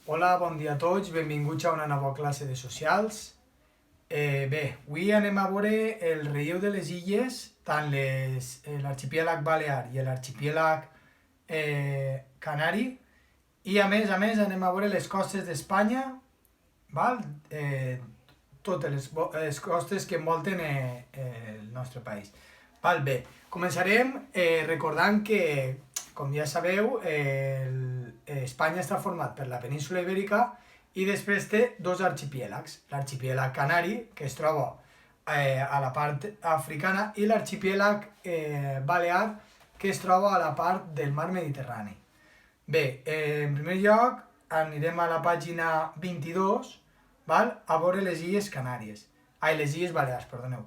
Hola, bon dia a tots, benvinguts a una nova classe de socials. Bé, avui anem a veure el relleu de les illes, tant l'arxipèlag Balear i l'arxipèlag Canari, i a més anem a veure les costes d'Espanya, val? Totes les costes que envolten el nostre país. Val, bé, començarem recordant que, com ja sabeu, Espanya està format per la península Ibèrica i després té dos arxipèlags, l'arxipèlag Canari, que es troba a la part africana, i l'arxipèlag Balear, que es troba a la part del mar Mediterrani. Bé, en primer lloc anirem a la pàgina 22, val? A veure les Illes Canàries. Les Illes Balears, perdoneu.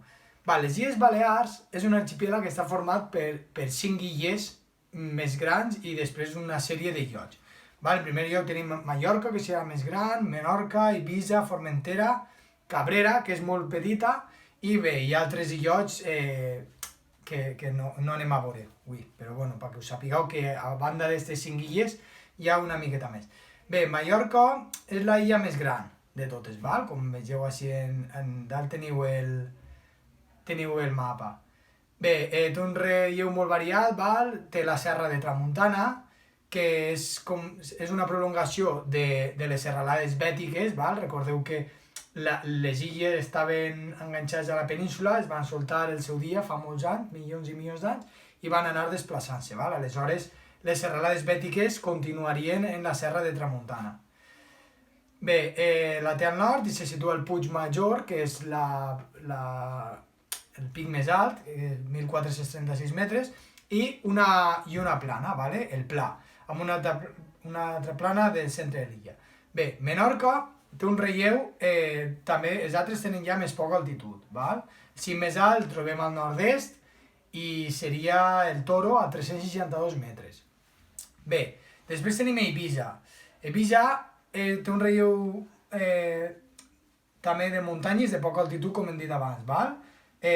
Val, les Illes Balears és un arxipèlag que està format per 5 illes més grans i després una sèrie d'illots. En primer lloc tenim Mallorca, que serà més gran, Menorca, Eivissa, Formentera, Cabrera, que és molt petita, i bé, hi ha altres illots que no anem a veure avui, però bueno, perquè us sapigueu que a banda d'aquestes 5 illes hi ha una miqueta més. Bé, Mallorca és la illa més gran de totes, val? Com vegeu així en dalt teniu el mapa. Bé, té un relleu molt variat, val? Té la serra de Tramuntana, que és una prolongació de les serralades bètiques, val? Recordeu que les illes estaven enganxades a la península, es van soltar el seu dia fa molts anys, milions i milions d'anys, i van anar desplaçant-se, val? Aleshores les serralades bètiques continuarien en la serra de Tramuntana. Bé, la té al nord i se situa el Puig Major, que és el pic més alt, 1.436 metres, i una plana, vale? El Pla, amb una altra plana del centre de l'illa. Bé, Menorca té un relleu, també els altres tenen ja més poca altitud, val? El cim més alt trobem al nord-est i seria el Toro a 362 metres. Bé, després tenim Eivissa. Eivissa té un relleu també de muntanyes de poca altitud, com hem dit abans, val?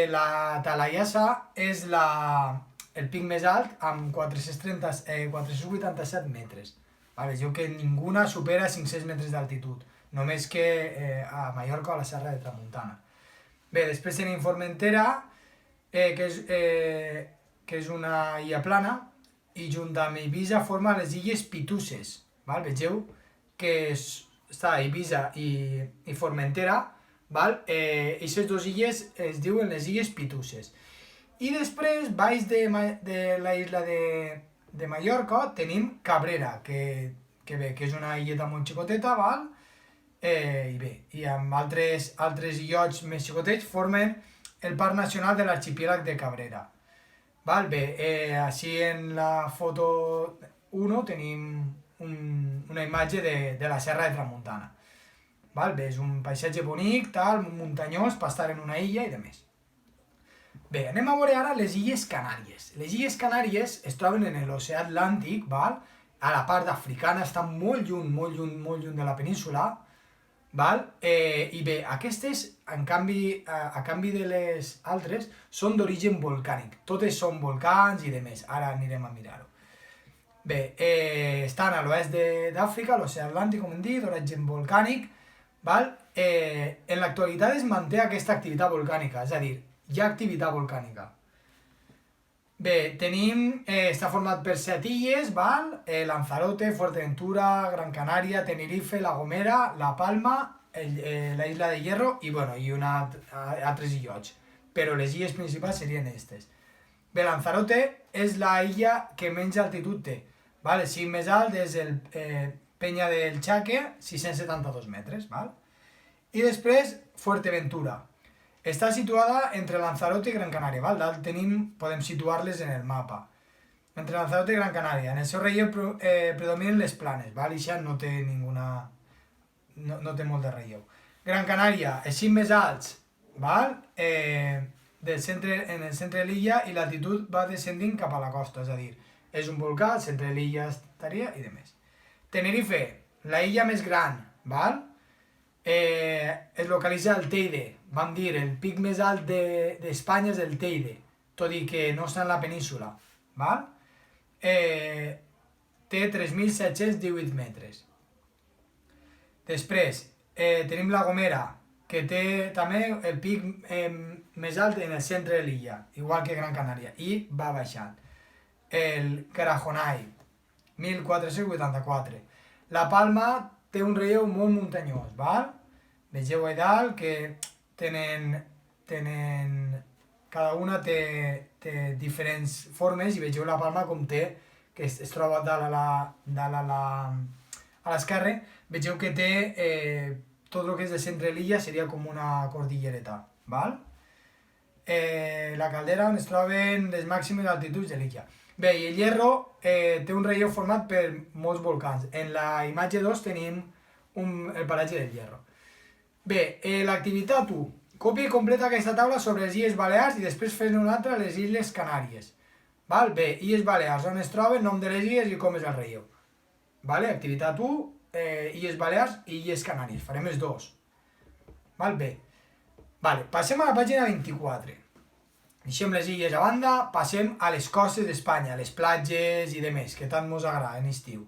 La Talayasa és el pic més alt amb 487 metres. Vegeu que ninguna supera 500 metres d'altitud, només que a Mallorca o a la serra de Tramuntana. Bé, després tenim Formentera, que és una illa plana, i junt amb Eivissa forma les illes Pituses. Vegeu que està Eivissa i Formentera, aquestes dues illes es diuen les illes Pituses. I després, baix de la isla de Mallorca, tenim Cabrera, que és una illeta molt xicoteta, val? I bé, i amb altres illots més xicotets formen el Parc Nacional de l'Arxipèlag de Cabrera. Val? Bé, així en la foto 1 tenim una imatge de la serra de Tramuntana. Val? Bé, és un paisatge bonic, tal, muntanyós, per estar en una illa i demés. Bé, anem a veure ara les Illes Canàries. Les Illes Canàries es troben en l'oceà Atlàntic, val? A la part africana, estan molt lluny de la península, val? I bé, aquestes, a canvi de les altres, són d'origen volcànic. Totes són volcans i demés, ara anirem a mirar-ho. Bé, estan a l'oest d'Àfrica, l'oceà Atlàntic, com hem dit, d'origen volcànic, val? En l'actualitat es manté aquesta activitat volcànica, és a dir, hi ha activitat volcànica. Bé, està format per 7 illes, val? Lanzarote, Fuerteventura, Gran Canària, Tenerife, La Gomera, La Palma, la Isla de Hierro i altres illots. Però les illes principals serien aquestes. Bé, Lanzarote és la illa que menys altitud té. El cim més alt és el Penya del Chaque, 672 metres. Val? I després, Fuerteventura. Està situada entre Lanzarote i Gran Canària. Dalt podem situar-les en el mapa. Entre Lanzarote i Gran Canària. En el seu relleu predominen les planes. Això no té no té molt de relleu. Gran Canària, els cims més alts, en el centre de l'illa, i l'altitud va descendint cap a la costa, és a dir, és un volcà, al centre de l'illa estaria i demés. Tenerife, la illa més gran, es localitza al Teide. Vam dir, el pic més alt d'Espanya és el Teide, tot i que no està en la península. Té 3.718 metres. Després tenim La Gomera, que té també el pic més alt en el centre de l'illa, igual que Gran Canària, i va baixant. El Carajonay, 1484. La Palma té un relleu molt muntanyós, val? Vegeu a dalt que cada una té diferents formes i vegeu la Palma com té, que es troba dalt a l'esquerra, vegeu que té tot el que és de centre de l'illa seria com una cordillereta, val? La Caldera, on es troben les màximes altituds de l'illa. Bé, i el Hierro té un relleu format per molts volcans. En la imatge 2 tenim el paratge del Hierro. Bé, l'activitat 1. Copia i completa aquesta taula sobre les Illes Balears i després fes-ne una altra a les Illes Canàries. Val? Bé, Illes Balears, on es troben, nom de les illes i com és el relleu. Vale? Activitat 1, Illes Balears i Illes Canàries. Farem els dos. Val? Bé. Vale, passem a la pàgina 24. Deixem les illes a banda, passem a les costes d'Espanya, les platges i demés, que tant mos agrada en estiu.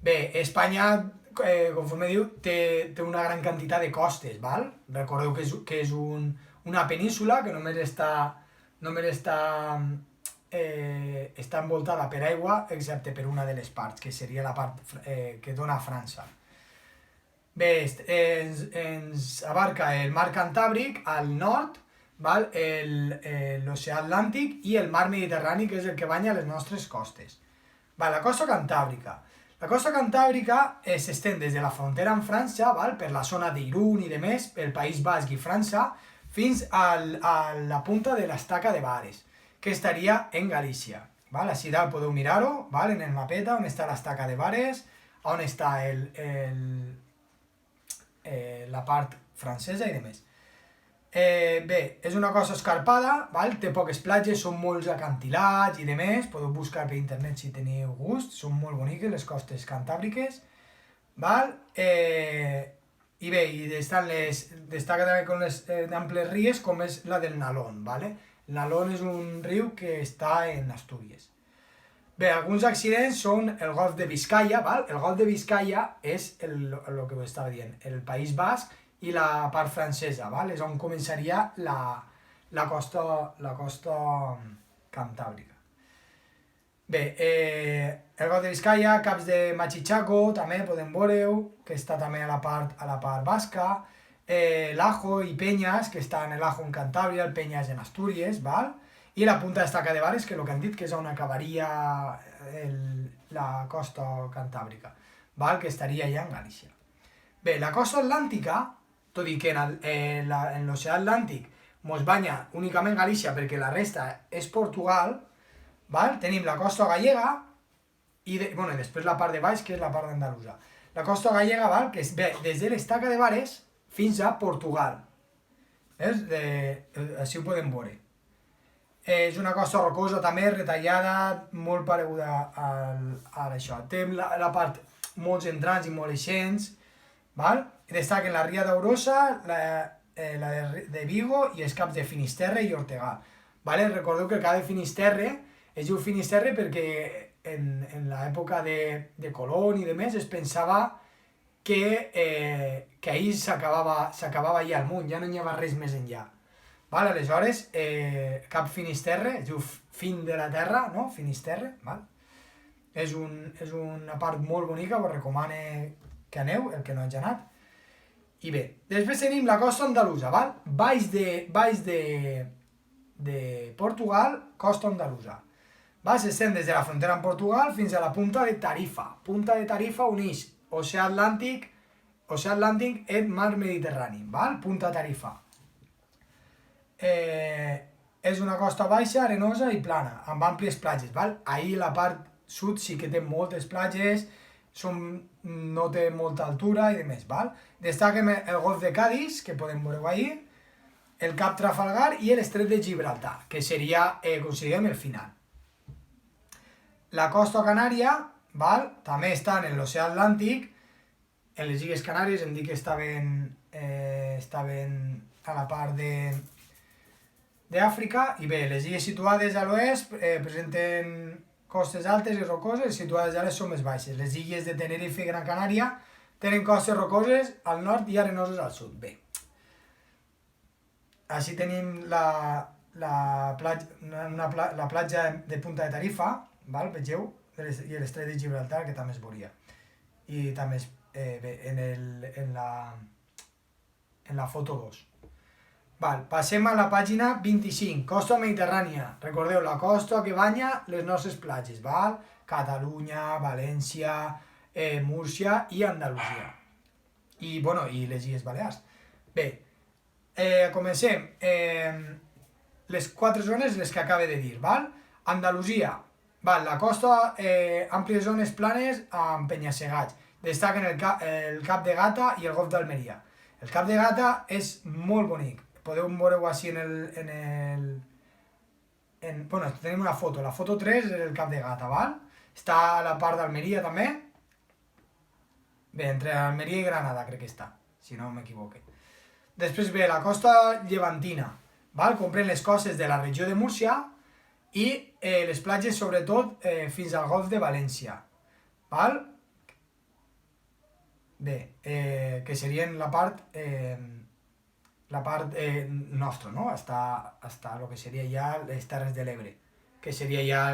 Bé, Espanya, conforme diu, té una gran quantitat de costes, val? Recordeu que és una península que només està envoltada per aigua, excepte per una de les parts, que seria la part que dona a França. Bé, ens abarca el mar Cantàbric al nord, l'oceà Atlàntic i el mar Mediterrani, que és el que banya les nostres costes. La costa cantàbrica. La costa cantàbrica s'estén des de la frontera amb França, per la zona d'Irun i de més, pel País Basc i França, fins a la punta de l'Estaca de Bares, que estaria en Galícia. Així dalt podeu mirar-ho, en el mapeta, on està l'Estaca de Bares, on està la part francesa i de més. Bé, és una costa escarpada, té poques platges, són molts acantilats i demés, podeu buscar per internet si teniu gust, són molt boniques les costes cantàbriques, i bé, destaca també com les amples ries com és la del Nalón, el Nalón és un riu que està en Astúries. Bé, alguns accidents són el Golf de Biscaia, el Golf de Biscaia és el que us estava dient, el País Basc i la part francesa, és on començaria la costa cantàbrica. Bé, el Golf de Biscaia, caps de Machichaco, també podem veure-ho, que està també a la part basca, l'Ajo i Penyes, que està en l'Ajo en Cantàbria, el Penyes en Astúries, i la punta d'Estaca de Bares, que és el que han dit que és on acabaria la costa cantàbrica, que estaria allà en Galícia. Bé, la costa atlàntica, tot i que en l'oceà Atlàntic mos banya únicament Galícia perquè la resta és Portugal, tenim la costa gallega i després la part de baix, que és la part d'Andalusa. La costa gallega, que ve des de l'Estaca de Bares fins a Portugal. Així ho podem veure. És una costa rocosa també, retallada, molt pareguda a això. Té la part molts entrants i molt eixents, destaquen la Ria d'Aurosa, la de Vigo i els caps de Finisterre i Ortegà. Recordeu que el cap de Finisterre es diu Finisterre perquè en l'època de Colón i de més es pensava que ahir s'acabava allà el món, ja no hi havia res més enllà. Aleshores, cap Finisterre, es diu fin de la terra, no? Finisterre, és una part molt bonica, us recomano que aneu, el que no hagi anat. I bé, després tenim la costa andalusa, baix de Portugal, costa andalusa. S'estén des de la frontera amb Portugal fins a la punta de Tarifa. Punta de Tarifa uneix oceà Atlàntic i mar Mediterrani, punta Tarifa. És una costa baixa, arenosa i plana, amb àmplies platges. Ahir la part sud sí que té moltes platges, no té molta altura i demés. Destaquem el Golf de Cádiz, que podem veure ahir, el Cap Trafalgar i l'Estret de Gibraltar, que seria, considerem, el final. La costa canària també està en l'oceà Atlàntic, en les Illes Canàries hem dit que estaven a la part d'Àfrica, i bé, les illes situades a l'oest presenten costes altes i rocoses, situades a l'est són més baixes. Les illes de Tenerife i Gran Canària tenen costes rocoses al nord i arenoses al sud. Bé, així tenim la platja de Punta de Tarifa, val? Vegeu, i l'estret de Gibraltar, que també es veuria. I també es, bé, en la foto 2. Val, passem a la pàgina 25, costa mediterrània. Recordeu, la costa que banya les nostres platges, val? Catalunya, València, Múrcia i Andalusia. I, bueno, i les Illes Balears. Bé, comencem. Les 4 zones les que acabe de dir, val? Andalusia, val, la costa, àmplies zones planes amb penya-segats. Destaquen el Cap de Gata i el Golf d'Almeria. El Cap de Gata és molt bonic. Podeu veure-ho així bueno, tenim una foto. La foto 3 és el Cap de Gata, val? Està a la part d'Almeria també. Bé, entre Almeria i Granada crec que està, si no m'equivoque. Després ve la costa llevantina, val? Comprèn les costes de la regió de Múrcia i les platges sobretot fins al Golf de València, val? Bé, que serien la part nostra, no? Hasta lo que seria ja les Terres de l'Ebre, que seria ja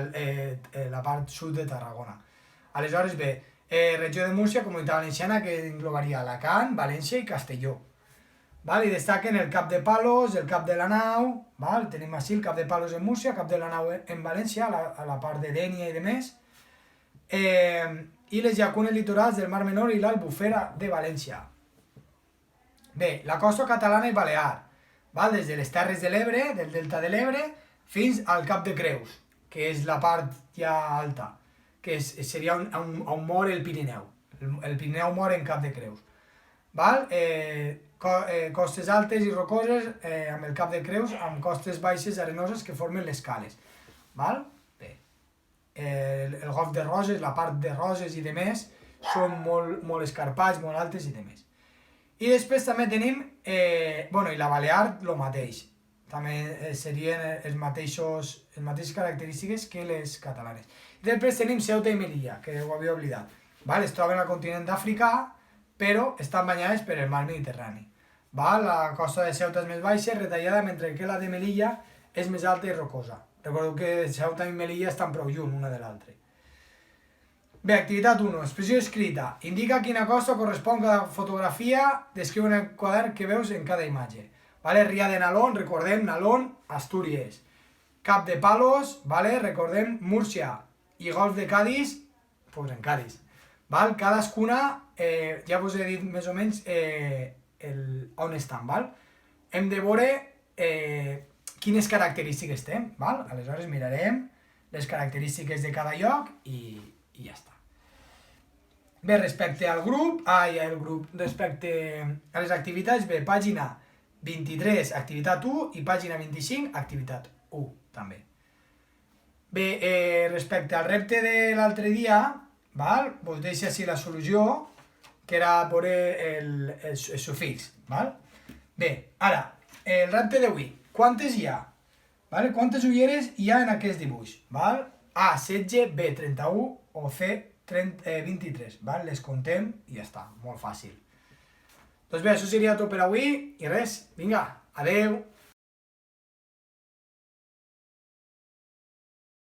la part sud de Tarragona. Aleshores, bé, regió de Múrcia, Comunitat Valenciana, que englobaria Alacant, València i Castelló. Val? I destaquen el Cap de Palos, el Cap de la Nau, val? Tenim així el Cap de Palos en Múrcia, Cap de la Nau en València, a la part de Dénia i de més, i les llacunes litorals del Mar Menor i l'Albufera de València. Bé, la costa catalana i balear, val? Des de les Terres de l'Ebre, del Delta de l'Ebre, fins al Cap de Creus, que és la part ja alta, que seria on mor el Pirineu. El Pirineu mor en Cap de Creus. Val? Costes altes i rocoses amb el Cap de Creus, amb costes baixes arenoses que formen les cales. Val? Bé. El Golf de Roses, la part de Roses i de més, són molt escarpats, molt altes i de més. I després també tenim, bueno, i la Balear, el mateix. També serien les mateixes característiques que les catalanes. I després tenim Ceuta i Melilla, que ho havia oblidat. Val? Es troben al continent d'Àfrica, però estan banyades per el mar Mediterrani. Val? La costa de Ceuta és més baixa, retallada, mentre que la de Melilla és més alta i rocosa. Recordeu que Ceuta i Melilla estan prou lluny una de l'altra. Bé, activitat 1. Expressió escrita. Indica quina costa correspon cada fotografia, descriu en el quadern que veus en cada imatge. Vale? Ria de Nalón, recordem, Nalón, Astúries. Cap de Palos, vale? Recordem, Múrcia. I Golf de Cádiz, pues en Cádiz. Val? Cadascuna, ja us he dit més o menys on estan, val? Hem de veure quines característiques tenen, val? Aleshores mirarem les característiques de cada lloc i ja està. Bé, respecte al grup, respecte a les activitats, bé, pàgina 23, activitat 1, i pàgina 25, activitat 1, també. Bé, respecte al repte de l'altre dia, val? Vos deixo així la solució, que era veure el sufix, val? Bé, ara, el repte d'avui, quantes hi ha? Vale? Quantes ulleres hi ha en aquest dibuix? Val? A, 16, B, 31 o C, 23. Val? Les contem i ja està, molt fàcil. Doncs bé, això seria tot per avui i res, vinga, adeu!